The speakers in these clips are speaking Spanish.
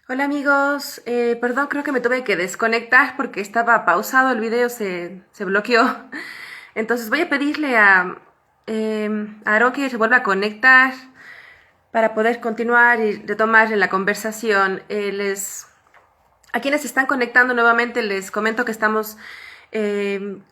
Hola amigos, perdón, creo que me tuve que desconectar porque estaba pausado, el video se bloqueó. Entonces voy a pedirle a Aaron que se vuelva a conectar para poder continuar y retomar la conversación. A quienes se están conectando nuevamente les comento que estamos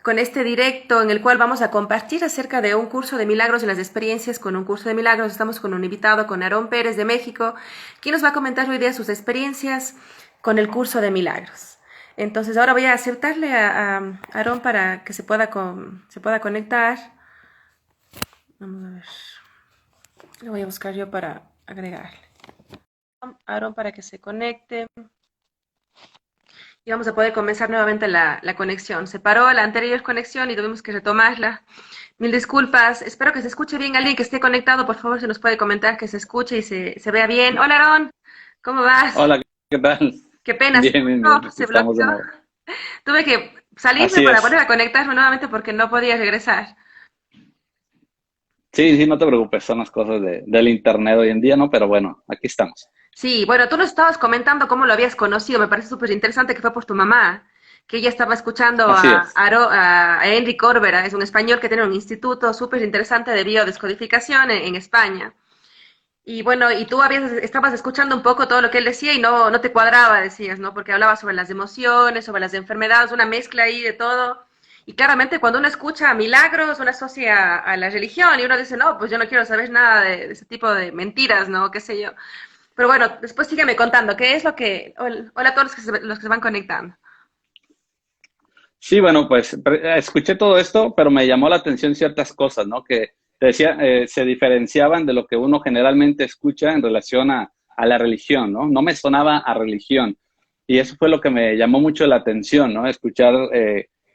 con este directo en el cual vamos a compartir acerca de un curso de milagros y las experiencias con un curso de milagros. Estamos con un invitado, con Aarón Pérez de México, quien nos va a comentar hoy día sus experiencias con el curso de milagros. Entonces ahora voy a aceptarle a Aarón para que se pueda conectar. Vamos a ver. Lo voy a buscar yo para agregarle. Aarón para que se conecte. Y vamos a poder comenzar nuevamente la conexión. Se paró la anterior conexión y tuvimos que retomarla. Mil disculpas. Espero que se escuche bien. Alguien que esté conectado, por favor, se nos puede comentar que se escuche y se vea bien. Hola, Aaron. ¿Cómo vas? Hola, ¿qué tal? Qué pena, Bien, bien, bien. Aquí se estamos de bloqueó. nuevo. Tuve que salirme Así para es. volver a conectarme nuevamente porque no podía regresar. Sí, sí, no te preocupes, son las cosas del internet hoy en día, ¿no? Pero bueno, aquí estamos. Sí, bueno, tú nos estabas comentando cómo lo habías conocido. Me parece súper interesante que fue por tu mamá, que ella estaba escuchando Así es. a Henry Corbera, es un español que tiene un instituto súper interesante de biodescodificación en España. Y bueno, y tú estabas escuchando un poco todo lo que él decía y no te cuadraba, decías, ¿no? Porque hablaba sobre las emociones, sobre las enfermedades, una mezcla ahí de todo. Y claramente cuando uno escucha milagros, uno asocia a la religión y uno dice, no, pues yo no quiero saber nada de ese tipo de mentiras, ¿no? ¿Qué sé yo? Pero bueno, después sígueme contando, ¿qué es lo que... Hola a todos los que se van conectando. Sí, bueno, pues escuché todo esto, pero me llamó la atención ciertas cosas, ¿no? Que te decía, se diferenciaban de lo que uno generalmente escucha en relación a la religión, ¿no? No me sonaba a religión. Y eso fue lo que me llamó mucho la atención, ¿no? Escuchar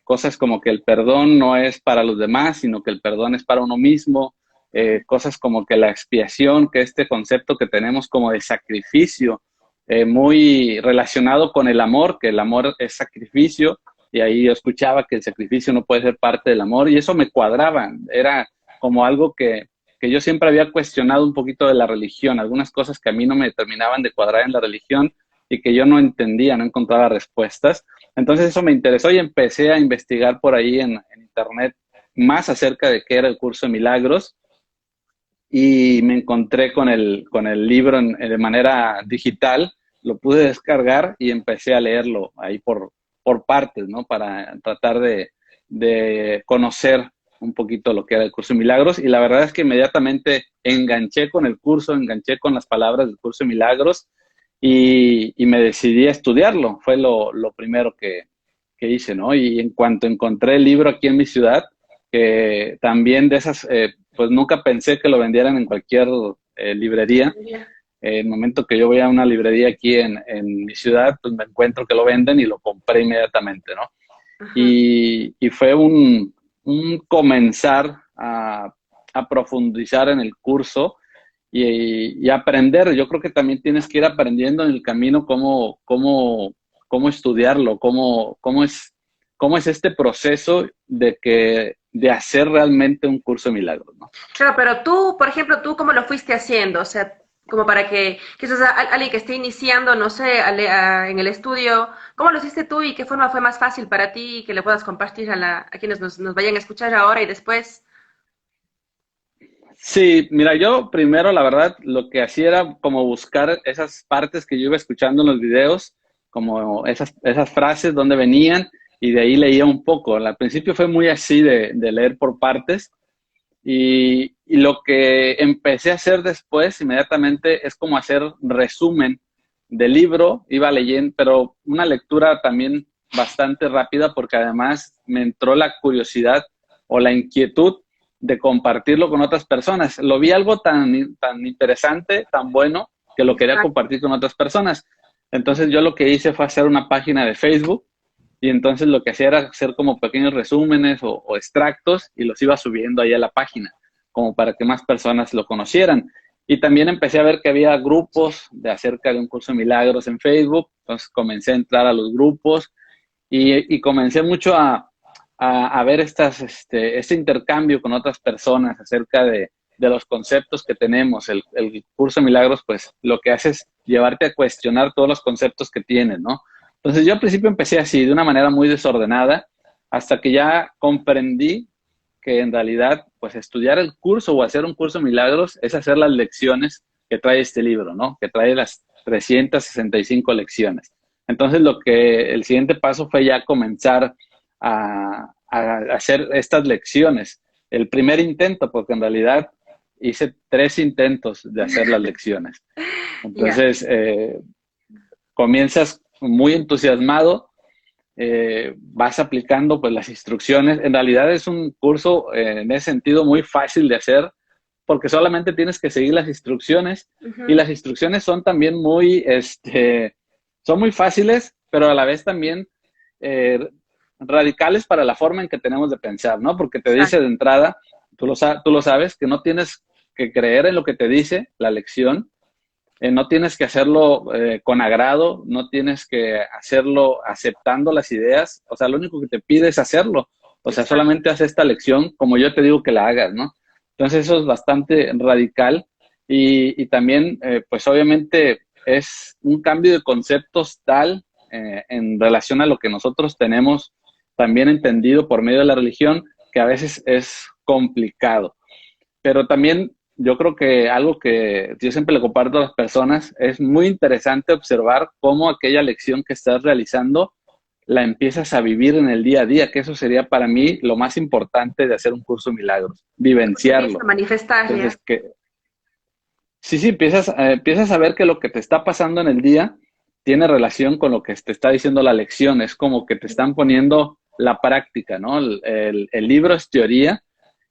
cosas como que el perdón no es para los demás, sino que el perdón es para uno mismo. Cosas como que la expiación, que este concepto que tenemos como de sacrificio, muy relacionado con el amor, que el amor es sacrificio y ahí yo escuchaba que el sacrificio no puede ser parte del amor y eso me cuadraba, era como algo que yo siempre había cuestionado un poquito de la religión, algunas cosas que a mí no me terminaban de cuadrar en la religión y que yo no entendía, no encontraba respuestas. Entonces eso me interesó y empecé a investigar por ahí en internet más acerca de qué era el curso de milagros y me encontré con el libro de manera digital, lo pude descargar y empecé a leerlo ahí por partes, ¿no? Para tratar de conocer un poquito lo que era el curso de milagros y la verdad es que inmediatamente enganché con el curso, enganché con las palabras del curso de milagros y me decidí a estudiarlo. Fue lo primero que hice, ¿no? Y en cuanto encontré el libro aquí en mi ciudad, que también de esas, pues nunca pensé que lo vendieran en cualquier librería. El momento que yo voy a una librería aquí en mi ciudad, pues me encuentro que lo venden y lo compré inmediatamente, ¿no? Ajá. Y fue un comenzar a profundizar en el curso y aprender. Yo creo que también tienes que ir aprendiendo en el camino cómo estudiarlo, cómo es este proceso de hacer realmente un curso de milagros, ¿no? Claro, pero tú, por ejemplo, tú cómo lo fuiste haciendo, o sea, como para que quizás alguien que esté iniciando, no sé, en el estudio, ¿cómo lo hiciste tú y qué forma fue más fácil para ti que le puedas compartir a quienes nos vayan a escuchar ahora y después? Sí, mira, yo primero, la verdad, lo que hacía era como buscar esas partes que yo iba escuchando en los videos, como esas frases donde venían, y de ahí leía un poco. Al principio fue muy así de leer por partes, y lo que empecé a hacer después, inmediatamente, es como hacer resumen del libro, iba leyendo, pero una lectura también bastante rápida, porque además me entró la curiosidad o la inquietud de compartirlo con otras personas. Lo vi algo tan interesante, tan bueno, que lo quería Exacto. compartir con otras personas. Entonces yo lo que hice fue hacer una página de Facebook y entonces lo que hacía era hacer como pequeños resúmenes o extractos y los iba subiendo ahí a la página, como para que más personas lo conocieran. Y también empecé a ver que había grupos de acerca de un curso de milagros en Facebook, entonces comencé a entrar a los grupos y comencé mucho a ver este intercambio con otras personas acerca de los conceptos que tenemos. El curso de milagros, pues lo que hace es llevarte a cuestionar todos los conceptos que tienes, ¿no? Entonces yo al principio empecé así, de una manera muy desordenada, hasta que ya comprendí que en realidad, pues estudiar el curso o hacer un curso de milagros es hacer las lecciones que trae este libro, ¿no? Que trae las 365 lecciones. Entonces el siguiente paso fue ya comenzar a hacer estas lecciones. El primer intento, porque en realidad hice 3 intentos de hacer las lecciones. Ya. Entonces, comienzas muy entusiasmado, vas aplicando pues las instrucciones. En realidad es un curso en ese sentido muy fácil de hacer porque solamente tienes que seguir las instrucciones y Ujú. las instrucciones son también son muy fáciles, pero a la vez también eh, radicales para la forma en que tenemos de pensar, ¿no? Porque te dice Exacto. de entrada, tú lo sabes, que no tienes que creer en lo que te dice la lección, no tienes que hacerlo con agrado, no tienes que hacerlo aceptando las ideas, o sea, lo único que te pide es hacerlo, o sea, Exacto. solamente haz esta lección como yo te digo que la hagas, ¿no? Entonces eso es bastante radical y también, pues obviamente es un cambio de conceptos tal en relación a lo que nosotros tenemos también entendido por medio de la religión, que a veces es complicado. Pero también yo creo que algo que yo siempre le comparto a las personas es muy interesante observar cómo aquella lección que estás realizando la empiezas a vivir en el día a día, que eso sería para mí lo más importante de hacer un curso de milagros, Se empieza a vivenciarlo. manifestar ya. Entonces, que sí, empiezas a ver que lo que te está pasando en el día tiene relación con lo que te está diciendo la lección, es como que te están poniendo la práctica, ¿no? El libro es teoría,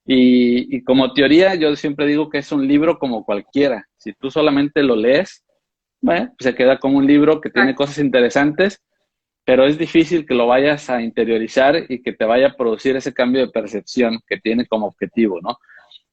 y como teoría, yo siempre digo que es un libro como cualquiera. Si tú solamente lo lees, bueno, pues se queda como un libro que tiene Exacto. cosas interesantes, pero es difícil que lo vayas a interiorizar y que te vaya a producir ese cambio de percepción que tiene como objetivo, ¿no?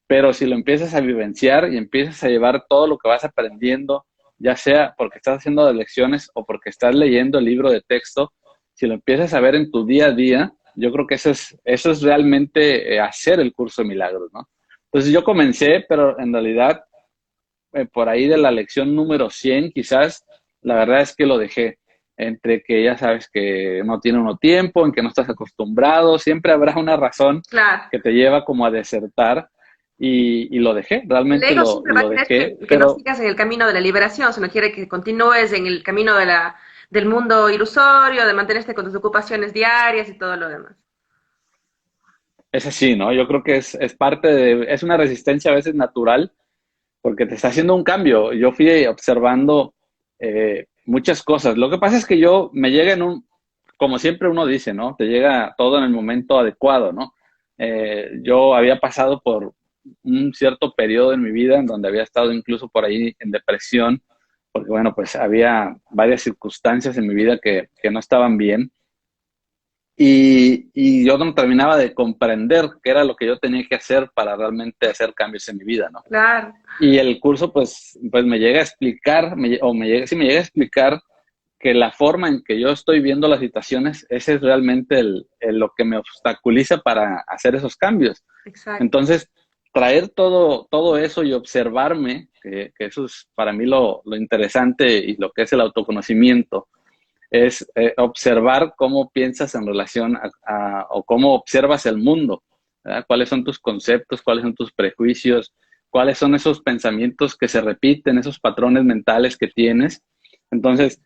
Pero si lo empiezas a vivenciar y empiezas a llevar todo lo que vas aprendiendo, ya sea porque estás haciendo las lecciones o porque estás leyendo el libro de texto, si lo empiezas a ver en tu día a día, yo creo que eso es realmente hacer el curso de milagros, ¿no? Entonces yo comencé, pero en realidad por ahí de la lección número 100 quizás, la verdad es que lo dejé. Entre que ya sabes que no tiene uno tiempo, en que no estás acostumbrado, siempre habrá una razón Claro. que te lleva como a desertar y lo dejé, El realmente ego siempre va a lo querer dejé, que no pero sigas en el camino de la liberación, sino quiere que continúes en el camino de del mundo ilusorio, de mantenerte con tus ocupaciones diarias y todo lo demás. es así, ¿no? Yo creo que es parte es una resistencia a veces natural porque te está haciendo un cambio. Yo fui observando muchas cosas. Lo que pasa es que yo me llega como siempre uno dice, ¿no? Te llega todo en el momento adecuado, ¿no? Yo había pasado por un cierto periodo en mi vida en donde había estado incluso por ahí en depresión, porque bueno, pues había varias circunstancias en mi vida que no estaban bien. Y yo no terminaba de comprender qué era lo que yo tenía que hacer para realmente hacer cambios en mi vida, ¿no? Claro. Y el curso, pues me llega a explicar, sí me llega a explicar que la forma en que yo estoy viendo las situaciones, ese es realmente lo que me obstaculiza para hacer esos cambios. Exacto. Entonces, traer todo eso y observarme, que eso es para mí lo interesante y lo que es el autoconocimiento, es observar cómo piensas en relación o cómo observas el mundo, ¿verdad? Cuáles son tus conceptos, cuáles son tus prejuicios, cuáles son esos pensamientos que se repiten, esos patrones mentales que tienes. Entonces,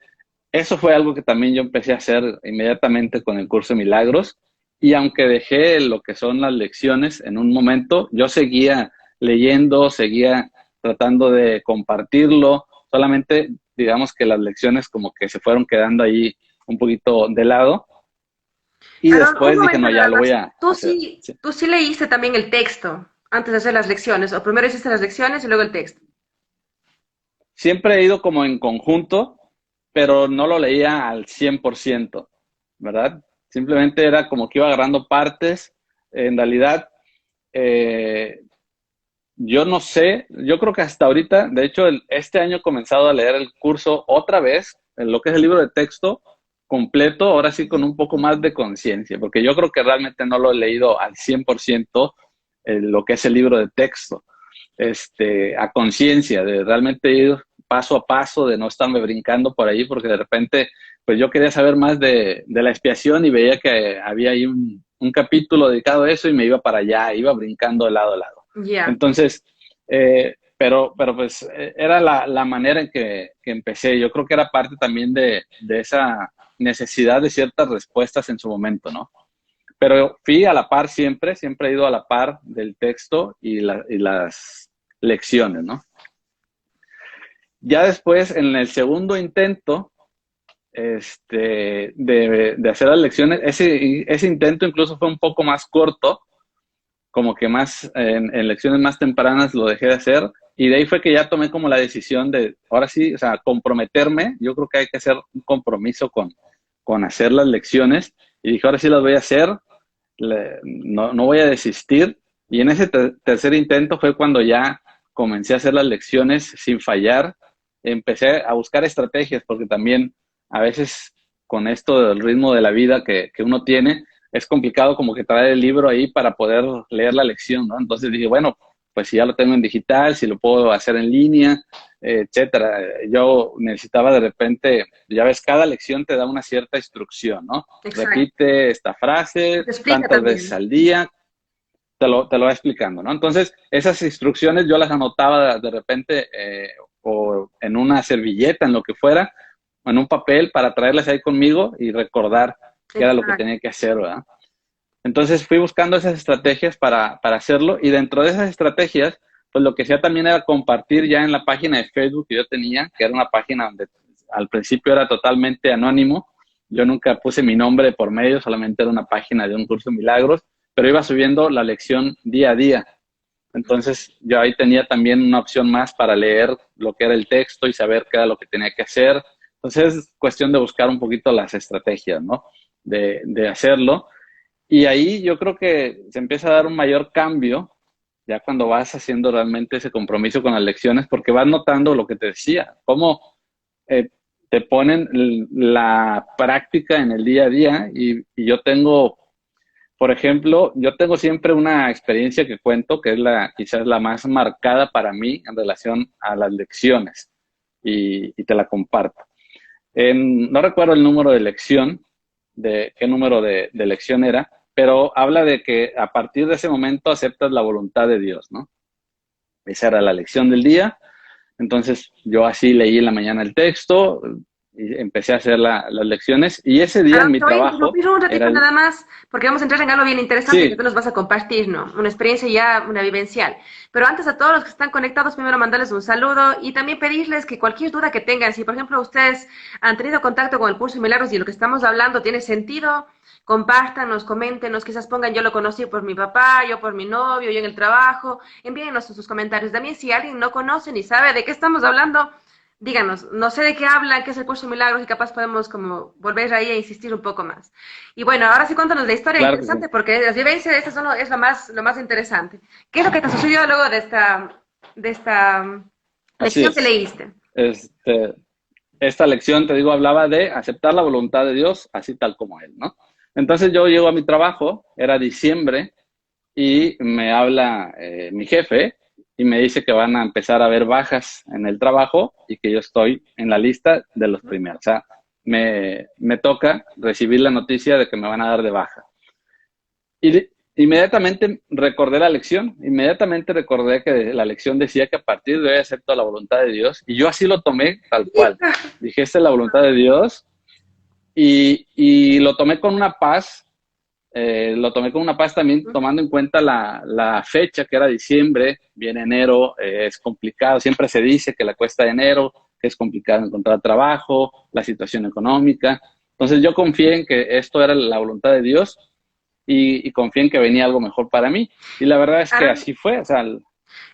eso fue algo que también yo empecé a hacer inmediatamente con el curso de milagros. Y aunque dejé lo que son las lecciones en un momento, yo seguía leyendo, seguía tratando de compartirlo, solamente digamos que las lecciones como que se fueron quedando ahí un poquito de lado. Y Aaron, un después dije, momento no, ya nada lo voy más. a hacer. Sí. Tú sí leíste también el texto antes de hacer las lecciones, o primero hiciste las lecciones y luego el texto. Siempre he ido como en conjunto, pero no lo leía al 100%, ¿verdad? Simplemente era como que iba agarrando partes. En realidad, eh, yo no sé, yo creo que hasta ahorita, de hecho, este año he comenzado a leer el curso otra vez, en lo que es el libro de texto completo, ahora sí con un poco más de conciencia, porque yo creo que realmente no lo he leído al 100% lo que es el libro de texto, a conciencia, de realmente ir paso a paso, de no estarme brincando por ahí, porque de repente, pues yo quería saber más de la expiación y veía que había ahí un capítulo dedicado a eso y me iba para allá, iba brincando de lado a lado. Ya, Entonces, pero pues era la manera en que empecé. Yo creo que era parte también de esa necesidad de ciertas respuestas en su momento, ¿no? Pero fui a la par siempre, siempre he ido a la par del texto y las lecciones, ¿no? Ya después, en el segundo intento de hacer las lecciones, ese intento incluso fue un poco más corto, como que más en lecciones más tempranas lo dejé de hacer, y de ahí fue que ya tomé como la decisión de, ahora sí, o sea, comprometerme. Yo creo que hay que hacer un compromiso con hacer las lecciones, y dije, ahora sí las voy a hacer, no voy a desistir. Y en ese tercer intento fue cuando ya comencé a hacer las lecciones sin fallar. Empecé a buscar estrategias, porque también a veces con esto del ritmo de la vida que uno tiene, es complicado como que traer el libro ahí para poder leer la lección, ¿no? Entonces dije, bueno, pues si ya lo tengo en digital, si lo puedo hacer en línea, etcétera. Yo necesitaba de repente, ya ves, cada lección te da una cierta instrucción, ¿no? exacto. Repite esta frase Te explica tantas veces también. al día, te lo va explicando, ¿no? Entonces, esas instrucciones yo las anotaba de repente o en una servilleta, en lo que fuera, o en un papel para traerlas ahí conmigo y recordar qué era lo que Exacto. tenía que hacer, ¿verdad? Entonces fui buscando esas estrategias para hacerlo, y dentro de esas estrategias, pues lo que hacía también era compartir ya en la página de Facebook que yo tenía, que era una página donde al principio era totalmente anónimo. Yo nunca puse mi nombre por medio, solamente era una página de un curso de milagros, pero iba subiendo la lección día a día. Entonces yo ahí tenía también una opción más para leer lo que era el texto y saber qué era lo que tenía que hacer. Entonces es cuestión de buscar un poquito las estrategias, ¿no? De hacerlo. Y ahí yo creo que se empieza a dar un mayor cambio ya cuando vas haciendo realmente ese compromiso con las lecciones, porque vas notando lo que te decía, cómo eh, te ponen la práctica en el día a día. Y yo tengo, por ejemplo, yo tengo siempre una experiencia que cuento que es quizás la más marcada para mí en relación a las lecciones, y te la comparto. No recuerdo el número de lección, de qué número de lección era, pero habla de que a partir de ese momento aceptas la voluntad de Dios, ¿no? Esa era la lección del día. Entonces yo así leí en la mañana el texto y empecé a hacer las lecciones, y ese día en Aaron, mi te voy a trabajo interrumpir un era ratito nada más, porque vamos a entrar en algo bien interesante que sí, tú nos vas a compartir, ¿no? Una experiencia ya, una vivencial. Pero antes a todos los que están conectados, primero mandarles un saludo y también pedirles que cualquier duda que tengan, si por ejemplo ustedes han tenido contacto con el curso de milagros y lo que estamos hablando tiene sentido, compártanos, coméntenos, quizás pongan yo lo conocí por mi papá, yo por mi novio, yo en el trabajo, envíenos sus comentarios. También si alguien no conoce ni sabe de qué estamos hablando, díganos, no sé de qué hablan, qué es el curso de milagros y capaz podemos como volver ahí a insistir un poco más. Y bueno, ahora sí cuéntanos la historia claro que sí. interesante porque las vivencias de estas son es lo más interesante. ¿Qué es lo que te sucedió luego de esta Así lección que es. leíste? Este, esta lección, te digo, hablaba de aceptar la voluntad de Dios así tal como Él, ¿no? Entonces yo llego a mi trabajo, era diciembre, y me habla mi jefe y me dice que van a empezar a haber bajas en el trabajo y que yo estoy en la lista de los primeros. O sea, me toca recibir la noticia de que me van a dar de baja. Y inmediatamente recordé la lección, inmediatamente recordé que la lección decía que a partir de hoy acepto la voluntad de Dios, y yo así lo tomé tal cual. Dije, esta es la voluntad de Dios, y lo tomé con una paz. Lo tomé con una paz también tomando en cuenta la fecha, que era diciembre, viene enero, es complicado, siempre se dice que la cuesta de enero, que es complicado encontrar trabajo, la situación económica. Entonces yo confié en que esto era la voluntad de Dios, y confié en que venía algo mejor para mí. Y la verdad es que Aaron, así fue. O sea,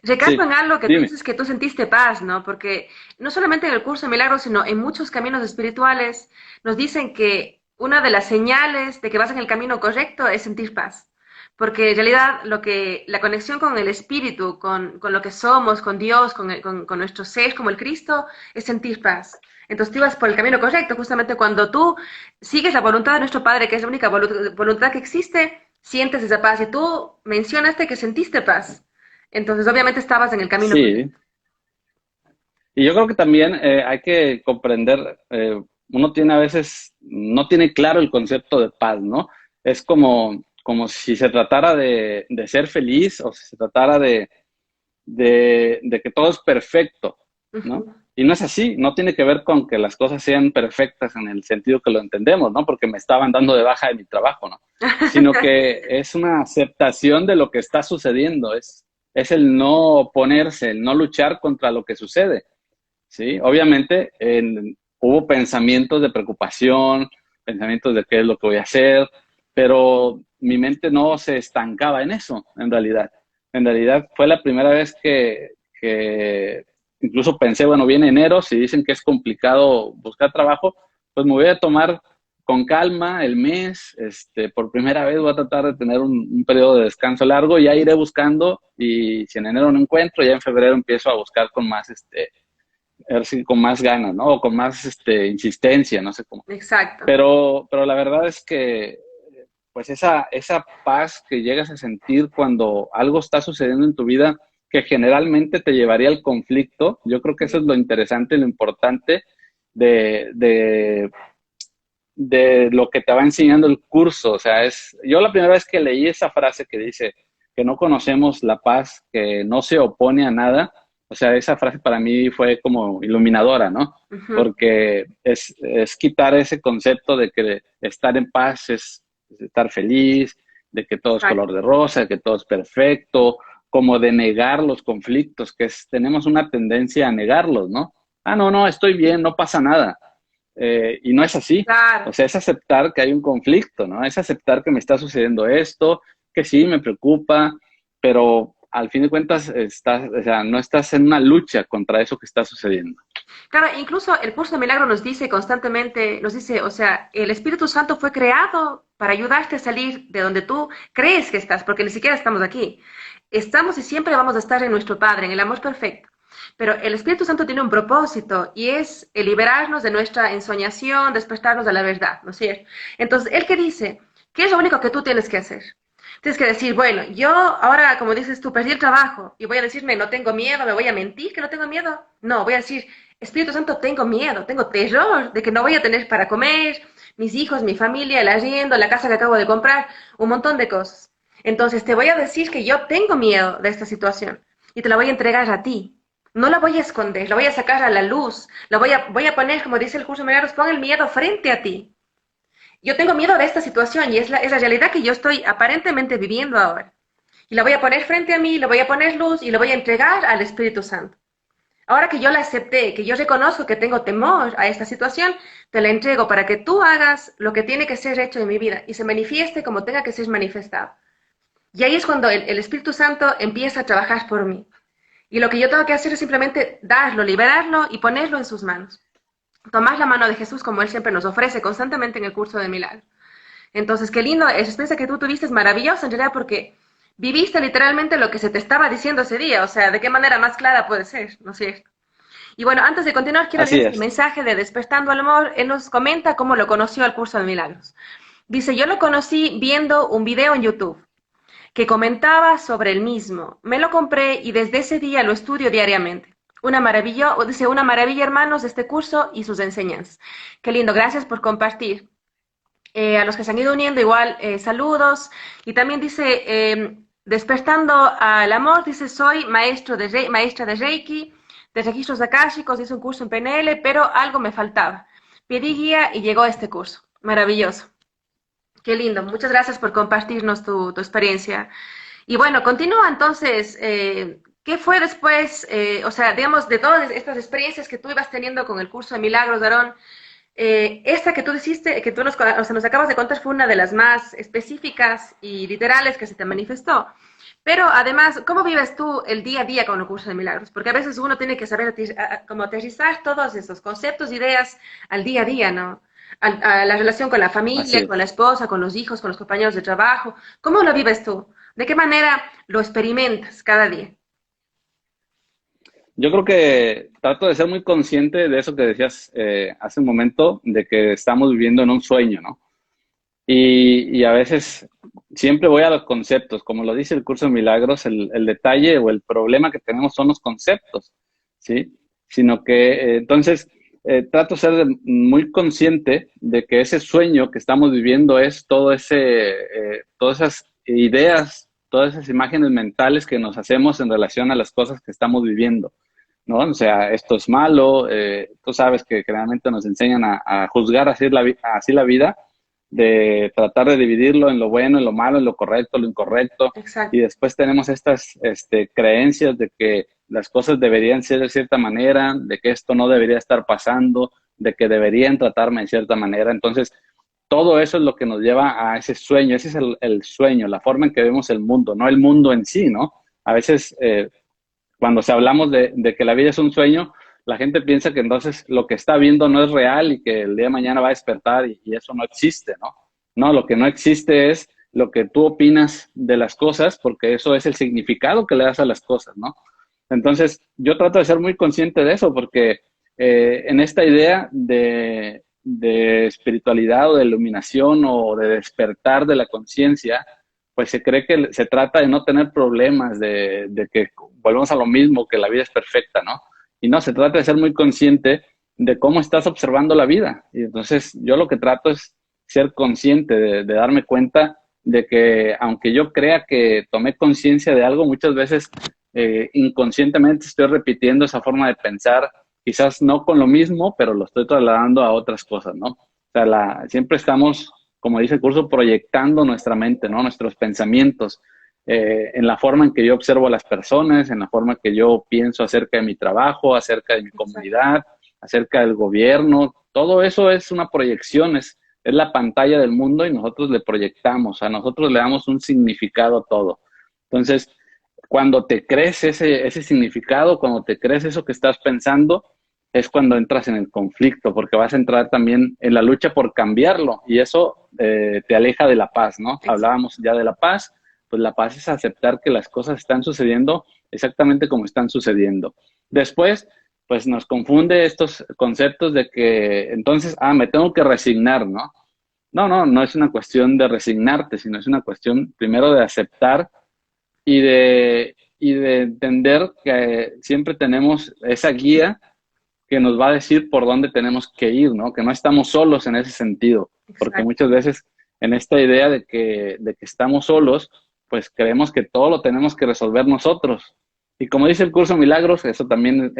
recalco sí, en algo que tú dime. dices que tú sentiste paz, ¿no? Porque no solamente en el curso de milagros, sino en muchos caminos espirituales nos dicen que una de las señales de que vas en el camino correcto es sentir paz. Porque en realidad la conexión con el espíritu, con lo que somos, con Dios, con nuestro ser, como el Cristo, es sentir paz. Entonces tú vas por el camino correcto, justamente cuando tú sigues la voluntad de nuestro Padre, que es la única voluntad que existe, sientes esa paz. Y tú mencionaste que sentiste paz. Entonces, obviamente estabas en el camino Sí, correcto. Y yo creo que también hay que comprender, uno tiene a veces, no tiene claro el concepto de paz, ¿no? Es como si se tratara de ser feliz o si se tratara de que todo es perfecto, ¿no? Ujú. Y no es así, no tiene que ver con que las cosas sean perfectas en el sentido que lo entendemos, ¿no? Porque me estaban dando de baja de mi trabajo, ¿no? Sino que es una aceptación de lo que está sucediendo, es el no oponerse, el no luchar contra lo que sucede, ¿sí? Obviamente hubo pensamientos de preocupación, pensamientos de qué es lo que voy a hacer, pero mi mente no se estancaba en eso, en realidad. En realidad fue la primera vez que incluso pensé, bueno, viene enero, si dicen que es complicado buscar trabajo, pues me voy a tomar con calma el mes, por primera vez voy a tratar de tener un periodo de descanso largo, ya iré buscando y si en enero no encuentro, ya en febrero empiezo a buscar con más, a ver si con más ganas, ¿no? O con más insistencia, no sé cómo. Exacto. Pero la verdad es que, pues esa paz que llegas a sentir cuando algo está sucediendo en tu vida que generalmente te llevaría al conflicto, yo creo que eso es lo interesante y lo importante de, de, de lo que te va enseñando el curso. O sea, yo la primera vez que leí esa frase que dice que no conocemos la paz, que no se opone a nada, o sea, esa frase para mí fue como iluminadora, ¿no? Ujú. Porque es quitar ese concepto de que estar en paz es estar feliz, de que todo es color Exacto. de rosa, de que todo es perfecto, como de negar los conflictos, tenemos una tendencia a negarlos, ¿no? Ah, no, no, estoy bien, no pasa nada. Y no es así. O Claro. sea, es aceptar que hay un conflicto, ¿no? Es aceptar que me está sucediendo esto, que sí, me preocupa, pero al fin de cuentas o sea, no estás en una lucha contra eso que está sucediendo. Claro, incluso el curso de milagro nos dice constantemente, nos dice, o sea, el Espíritu Santo fue creado para ayudarte a salir de donde tú crees que estás, porque ni siquiera estamos aquí. Estamos y siempre vamos a estar en nuestro Padre, en el amor perfecto. Pero el Espíritu Santo tiene un propósito y es el liberarnos de nuestra ensoñación, despertarnos a la verdad, ¿no es cierto? Entonces, ¿él qué dice? ¿Qué es lo único que tú tienes que hacer? Tienes que decir, bueno, yo ahora, como dices tú, perdí el trabajo y voy a decirme, no tengo miedo, me voy a mentir que no tengo miedo. No, voy a decir, Espíritu Santo, tengo miedo, tengo terror de que no voy a tener para comer, mis hijos, mi familia, el arriendo, la casa que acabo de comprar, un montón de cosas. Entonces te voy a decir que yo tengo miedo de esta situación y te la voy a entregar a ti. No la voy a esconder, la voy a sacar a la luz, voy a poner, como dice el curso de milagros, pon el miedo frente a ti. Yo tengo miedo de esta situación y es la realidad que yo estoy aparentemente viviendo ahora. Y la voy a poner frente a mí, le voy a poner luz y lo voy a entregar al Espíritu Santo. Ahora que yo la acepté, que yo reconozco que tengo temor a esta situación, te la entrego para que tú hagas lo que tiene que ser hecho en mi vida y se manifieste como tenga que ser manifestado. Y ahí es cuando el Espíritu Santo empieza a trabajar por mí. Y lo que yo tengo que hacer es simplemente darlo, liberarlo y ponerlo en sus manos. Tomar la mano de Jesús como Él siempre nos ofrece constantemente en el curso de milagro. Entonces, qué lindo, esa experiencia que tú tuviste es maravillosa en realidad porque viviste literalmente lo que se te estaba diciendo ese día, o sea, de qué manera más clara puede ser, ¿no es cierto? Y bueno, antes de continuar, quiero leer Así este es. mensaje de Despertando al Amor. Él nos comenta cómo lo conoció al curso de milagros. Dice, yo lo conocí viendo un video en YouTube que comentaba sobre el mismo. Me lo compré y desde ese día lo estudio diariamente. Una maravilla, dice, una maravilla, hermanos, este curso y sus enseñanzas. Qué lindo, gracias por compartir. A los que se han ido uniendo, igual, saludos. Y también dice, despertando al amor, dice, soy maestra de Reiki, de registros akáshicos, hice un curso en PNL, pero algo me faltaba. Pedí guía y llegó a este curso. Maravilloso. Qué lindo. Muchas gracias por compartirnos tu experiencia. Y bueno, continúa entonces. ¿Qué fue después? O sea, digamos, de todas estas experiencias que tú ibas teniendo con el curso de Milagros, Aarón, esta que tú hiciste, que tú o sea, nos acabas de contar, fue una de las más específicas y literales que se te manifestó. Pero además, ¿cómo vives tú el día a día con el curso de milagros? Porque a veces uno tiene que saber como aterrizar todos esos conceptos, ideas al día a día, ¿no? A la relación con la Así familia, con la es. esposa, con los hijos, con los compañeros de trabajo. ¿Cómo lo vives tú? ¿De qué manera lo experimentas cada día? Yo creo que trato de ser muy consciente de eso que decías hace un momento, de que estamos viviendo en un sueño, ¿no? Y a veces siempre voy a los conceptos, como lo dice el curso de milagros, el detalle o el problema que tenemos son los conceptos, ¿sí? sino que entonces trato de ser muy consciente de que ese sueño que estamos viviendo es todas esas ideas, todas esas imágenes mentales que nos hacemos en relación a las cosas que estamos viviendo, ¿no? O sea, esto es malo, tú sabes que generalmente nos enseñan a juzgar así la vida, de tratar de dividirlo en lo bueno, en lo malo, en lo correcto, lo incorrecto, y Exacto. después tenemos estas creencias de que las cosas deberían ser de cierta manera, de que esto no debería estar pasando, de que deberían tratarme de cierta manera. Entonces, todo eso es lo que nos lleva a ese sueño, ese es el sueño, la forma en que vemos el mundo, no el mundo en sí, ¿no? A veces cuando se hablamos de que la vida es un sueño, la gente piensa que entonces lo que está viendo no es real y que el día de mañana va a despertar y eso no existe, ¿no? No, lo que no existe es lo que tú opinas de las cosas, porque eso es el significado que le das a las cosas, ¿no? Entonces, yo trato de ser muy consciente de eso, porque en esta idea de espiritualidad o de iluminación o de despertar de la conciencia, pues se cree que se trata de no tener problemas, de que volvemos a lo mismo, que la vida es perfecta, ¿no? Y no, se trata de ser muy consciente de cómo estás observando la vida. Y entonces yo lo que trato es ser consciente, de darme cuenta de que aunque yo crea que tomé conciencia de algo, muchas veces inconscientemente estoy repitiendo esa forma de pensar, quizás no con lo mismo, pero lo estoy trasladando a otras cosas, ¿no? O sea, siempre estamos, como dice el curso, proyectando nuestra mente, ¿no? Nuestros pensamientos en la forma en que yo observo a las personas, en la forma que yo pienso acerca de mi trabajo, acerca de mi Exacto. comunidad, acerca del gobierno. Todo eso es una proyección, es la pantalla del mundo y nosotros le proyectamos, a nosotros le damos un significado a todo. Entonces, cuando te crees ese significado, cuando te crees eso que estás pensando, es cuando entras en el conflicto, porque vas a entrar también en la lucha por cambiarlo y eso te aleja de la paz, ¿no? Exacto. Hablábamos ya de la paz, pues la paz es aceptar que las cosas están sucediendo exactamente como están sucediendo. Después, pues nos confunde estos conceptos de que entonces, me tengo que resignar, ¿no? No es una cuestión de resignarte, sino es una cuestión primero de aceptar y de entender que siempre tenemos esa guía que nos va a decir por dónde tenemos que ir, ¿no? Que no estamos solos en ese sentido, porque Exacto. muchas veces en esta idea de que estamos solos, pues creemos que todo lo tenemos que resolver nosotros. Y como dice el curso Milagros, eso también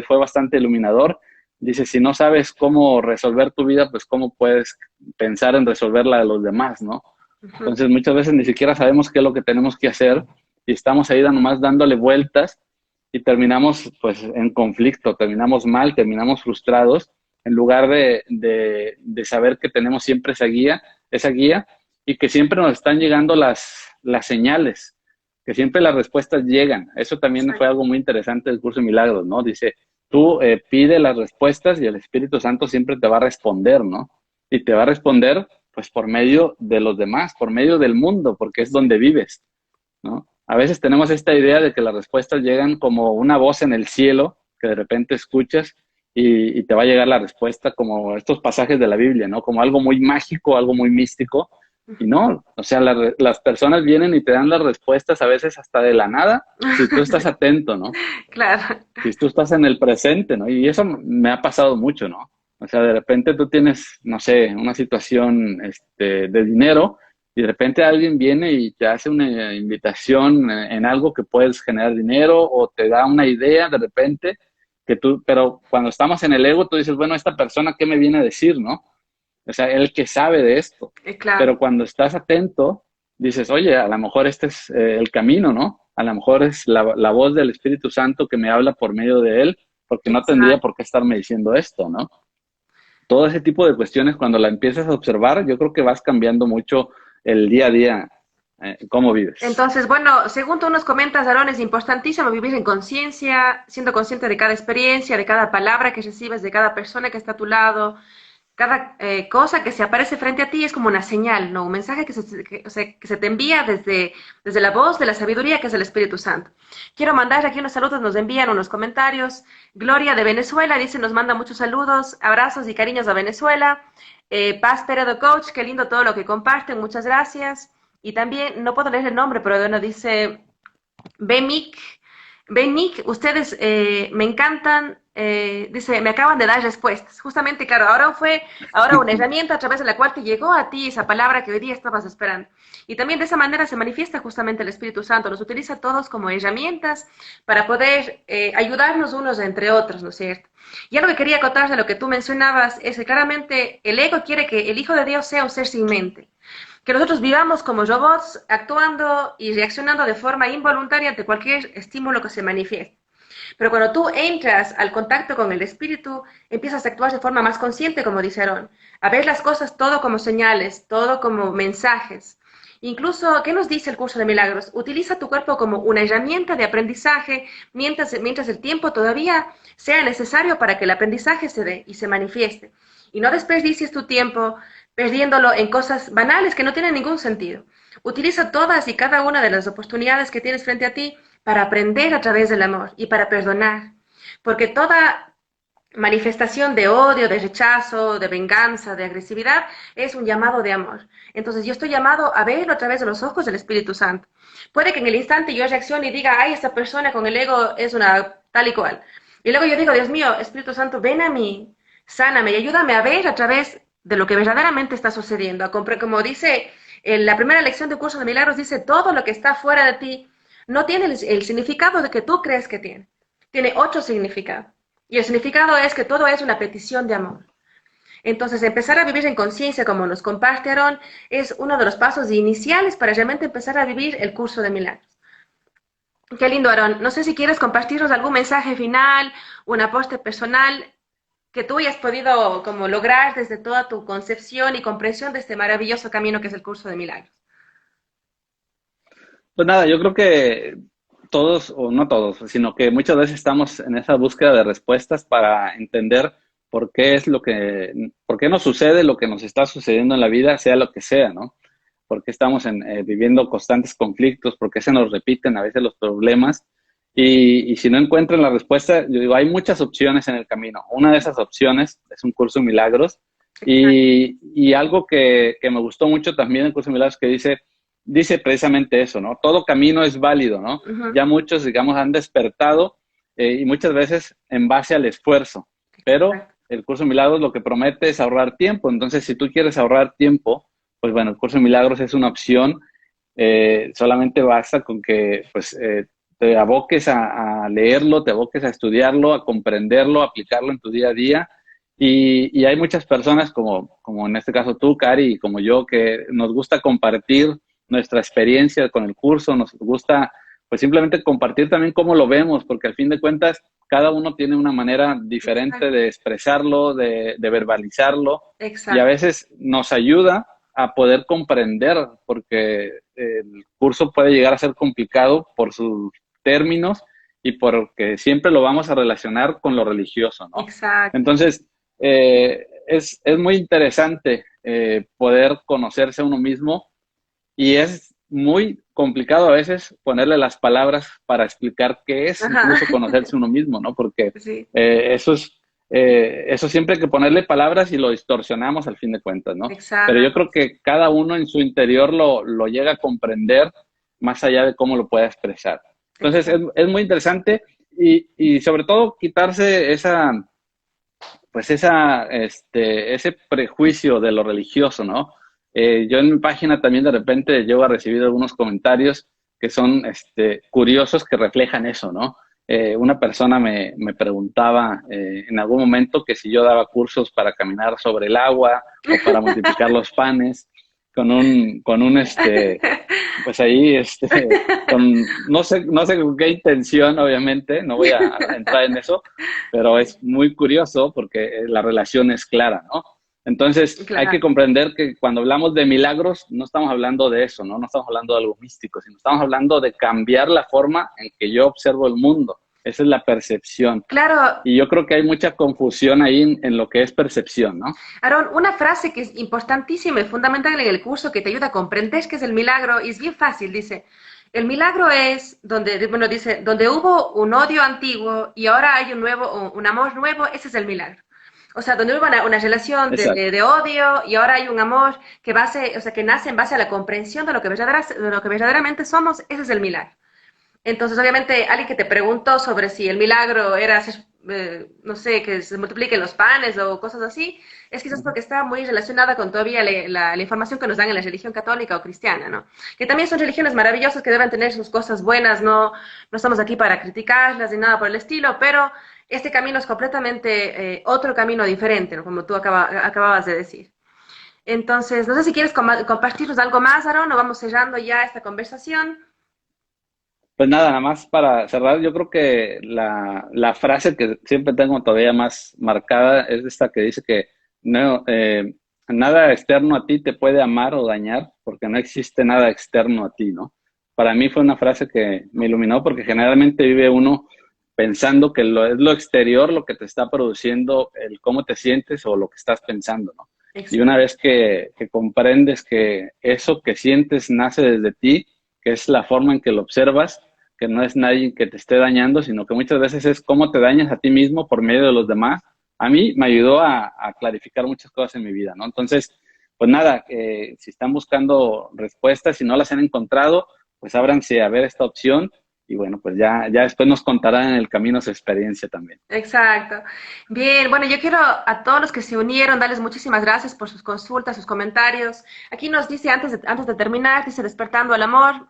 fue bastante iluminador. Dice, si no sabes cómo resolver tu vida, pues cómo puedes pensar en resolver la de los demás, ¿no? Ujú. Entonces muchas veces ni siquiera sabemos qué es lo que tenemos que hacer y estamos ahí nomás dándole vueltas y terminamos pues en conflicto, terminamos mal, terminamos frustrados, en lugar de saber que tenemos siempre esa guía y que siempre nos están llegando las señales, que siempre las respuestas llegan. Eso también fue Exacto. algo muy interesante del curso de milagros, ¿no? Dice, tú pide las respuestas y el Espíritu Santo siempre te va a responder, ¿no? Y te va a responder pues por medio de los demás, por medio del mundo, porque es donde vives, ¿no? A veces tenemos esta idea de que las respuestas llegan como una voz en el cielo que de repente escuchas y te va a llegar la respuesta como estos pasajes de la Biblia, ¿no? Como algo muy mágico, algo muy místico. Y Ujú. no, o sea, las personas vienen y te dan las respuestas a veces hasta de la nada, si tú estás atento, ¿no? Claro. Si tú estás en el presente, ¿no? Y eso me ha pasado mucho, ¿no? O sea, de repente tú tienes, no sé, una situación de dinero y de repente alguien viene y te hace una invitación en algo que puedes generar dinero o te da una idea de repente pero cuando estamos en el ego, tú dices, bueno, esta persona, ¿qué me viene a decir, no? O sea, él que sabe de esto. Claro. Pero cuando estás atento, dices, oye, a lo mejor este es el camino, ¿no? A lo mejor es la voz del Espíritu Santo que me habla por medio de él, porque no tendría Exacto. por qué estarme diciendo esto, ¿no? Todo ese tipo de cuestiones, cuando la empiezas a observar, yo creo que vas cambiando mucho el día a día, cómo vives. Entonces, bueno, según tú nos comentas, Aarón, es importantísimo vivir en conciencia, siendo consciente de cada experiencia, de cada palabra que recibes, de cada persona que está a tu lado, cada cosa que se aparece frente a ti es como una señal, ¿no? Un mensaje o sea, que se te envía desde la voz de la sabiduría que es el Espíritu Santo. Quiero mandar aquí unos saludos, nos envían unos comentarios. Gloria de Venezuela dice, nos manda muchos saludos, abrazos y cariños a Venezuela. Paz Peredo Coach, qué lindo todo lo que comparten, muchas gracias. Y también, no puedo leer el nombre, pero bueno, dice Bemic Ben Nick, ustedes me encantan, dice, me acaban de dar respuestas. Justamente, claro, ahora una herramienta a través de la cual te llegó a ti esa palabra que hoy día estabas esperando. Y también de esa manera se manifiesta justamente el Espíritu Santo, nos utiliza a todos como herramientas para poder ayudarnos unos entre otros, ¿no es cierto? Y algo que quería acotar de lo que tú mencionabas es que claramente el ego quiere que el Hijo de Dios sea un ser sin mente, que nosotros vivamos como robots, actuando y reaccionando de forma involuntaria ante cualquier estímulo que se manifieste. Pero cuando tú entras al contacto con el espíritu, empiezas a actuar de forma más consciente, como dice Aarón, a ver las cosas todo como señales, todo como mensajes. Incluso, ¿qué nos dice el curso de milagros? Utiliza tu cuerpo como una herramienta de aprendizaje mientras el tiempo todavía sea necesario para que el aprendizaje se dé y se manifieste. Y no desperdicies tu tiempo perdiéndolo en cosas banales que no tienen ningún sentido. Utiliza todas y cada una de las oportunidades que tienes frente a ti para aprender a través del amor y para perdonar. Porque toda manifestación de odio, de rechazo, de venganza, de agresividad, es un llamado de amor. Entonces yo estoy llamado a verlo a través de los ojos del Espíritu Santo. Puede que en el instante yo reaccione y diga, ay, esta persona con el ego es una tal y cual. Y luego yo digo, Dios mío, Espíritu Santo, ven a mí, sáname y ayúdame a ver a través de lo que verdaderamente está sucediendo. Como dice en la primera lección del curso de milagros, dice, todo lo que está fuera de ti no tiene el significado de que tú crees que tiene. Tiene otro significado. Y el significado es que todo es una petición de amor. Entonces, empezar a vivir en conciencia, como nos comparte Aarón, es uno de los pasos iniciales para realmente empezar a vivir el curso de milagros. Qué lindo, Aarón. No sé si quieres compartirnos algún mensaje final, un aporte personal que tú hayas podido como lograr desde toda tu concepción y comprensión de este maravilloso camino que es el curso de milagros. Pues nada, yo creo que todos, o no todos, sino que muchas veces estamos en esa búsqueda de respuestas para entender por qué es por qué nos sucede lo que nos está sucediendo en la vida, sea lo que sea, ¿no? Por qué estamos viviendo constantes conflictos, por qué se nos repiten a veces los problemas. Y si no encuentran la respuesta, yo digo, hay muchas opciones en el camino. Una de esas opciones es un curso de milagros. Y algo que me gustó mucho también del curso de milagros que dice precisamente eso, ¿no? Todo camino es válido, ¿no? Ujú. Ya muchos, digamos, han despertado y muchas veces en base al esfuerzo, pero el curso de milagros lo que promete es ahorrar tiempo. Entonces, si tú quieres ahorrar tiempo, pues bueno, el curso de milagros es una opción. Solamente basta con que pues, te aboques a leerlo, te aboques a estudiarlo, a comprenderlo, a aplicarlo en tu día a día. Y hay muchas personas como en este caso tú, Cari, y como yo, que nos gusta compartir nuestra experiencia con el curso, nos gusta pues simplemente compartir también cómo lo vemos, porque al fin de cuentas cada uno tiene una manera diferente Exacto, de expresarlo, de verbalizarlo, y a exacto, veces nos ayuda a poder comprender, porque el curso puede llegar a ser complicado por sus términos y porque siempre lo vamos a relacionar con lo religioso, ¿no? exacto. Entonces, es muy interesante poder conocerse a uno mismo y es muy complicado a veces ponerle las palabras para explicar qué es Ajá, incluso conocerse uno mismo, ¿no? Porque sí, eso siempre hay que ponerle palabras y lo distorsionamos al fin de cuentas, ¿no? Pero yo exacto. creo que cada uno en su interior lo llega a comprender más allá de cómo lo pueda expresar. Entonces, Exacto. es muy interesante y sobre todo quitarse ese prejuicio de lo religioso, ¿no? Yo en mi página también de repente llego a recibir algunos comentarios que son curiosos que reflejan eso, ¿no? Una persona me preguntaba en algún momento que si yo daba cursos para caminar sobre el agua o para multiplicar los panes pues ahí, no sé con qué intención, obviamente, no voy a entrar en eso, pero es muy curioso porque la relación es clara, ¿no? Entonces, hay que Claro. comprender que cuando hablamos de milagros, no estamos hablando de eso, ¿no? No estamos hablando de algo místico, sino estamos hablando de cambiar la forma en que yo observo el mundo. Esa es la percepción. Claro, Y yo creo que hay mucha confusión ahí en lo que es percepción, ¿no? Aaron, una frase que es importantísima y fundamental en el curso que te ayuda a comprender qué es el milagro y es bien fácil, dice, el milagro es donde, bueno, dice, donde hubo un odio antiguo y ahora hay un amor nuevo, ese es el milagro. O sea, donde hubo una relación Exacto. de odio y ahora hay un amor o sea, que nace en base a la comprensión de lo que verdaderamente somos, ese es el milagro. Entonces, obviamente, alguien que te preguntó sobre si el milagro era hacer, no sé, que se multipliquen los panes o cosas así, es quizás porque está muy relacionada con todavía la información que nos dan en la religión católica o cristiana, ¿no? Que también son religiones maravillosas que deben tener sus cosas buenas, no estamos aquí para criticarlas ni nada por el estilo, pero este camino es completamente otro camino diferente, ¿no? Como tú acababas de decir. Entonces, no sé si quieres compartirnos algo más, Aaron, o vamos cerrando ya esta conversación. Pues nada, nada más para cerrar, yo creo que la frase que siempre tengo todavía más marcada es esta que dice que no, nada externo a ti te puede amar o dañar porque no existe nada externo a ti, ¿no? Para mí fue una frase que me iluminó porque generalmente vive uno pensando que es lo exterior lo que te está produciendo el cómo te sientes o lo que estás pensando, ¿no? Y una Exacto. vez que comprendes que eso que sientes nace desde ti, que es la forma en que lo observas, que no es nadie que te esté dañando, sino que muchas veces es cómo te dañas a ti mismo por medio de los demás. A mí me ayudó a clarificar muchas cosas en mi vida, ¿no? Entonces, pues nada, si están buscando respuestas, si no las han encontrado, pues ábranse a ver esta opción y bueno, pues ya después nos contarán en el camino su experiencia también. Exacto. Bien, bueno, yo quiero a todos los que se unieron darles muchísimas gracias por sus consultas, sus comentarios. Aquí nos dice, antes de terminar, dice Despertando al Amor.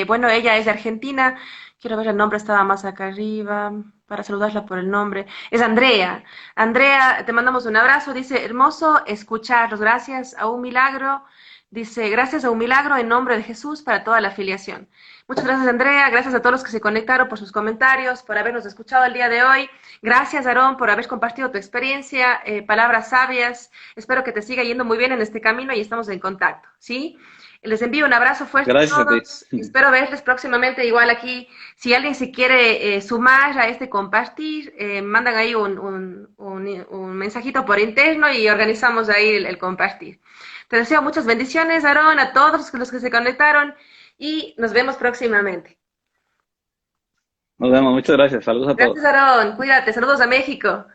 Bueno, ella es de Argentina. Quiero ver el nombre, estaba más acá arriba para saludarla por el nombre. Es Andrea. Andrea, te mandamos un abrazo. Dice, hermoso escucharlos. Gracias a un milagro. Dice, gracias a un milagro en nombre de Jesús para toda la afiliación. Muchas gracias, Andrea. Gracias a todos los que se conectaron por sus comentarios, por habernos escuchado el día de hoy. Gracias, Aarón, por haber compartido tu experiencia, palabras sabias. Espero que te siga yendo muy bien en este camino y estamos en contacto, ¿sí? Les envío un abrazo fuerte a Gracias a ti. todos. Espero verles próximamente igual aquí. Si alguien se quiere sumar a este compartir, mandan ahí un mensajito por interno y organizamos ahí el compartir. Te deseo muchas bendiciones, Aarón, a todos los que se conectaron y nos vemos próximamente. Nos vemos, muchas gracias. Saludos a Gracias, todos. Aarón. Cuídate. Saludos a México.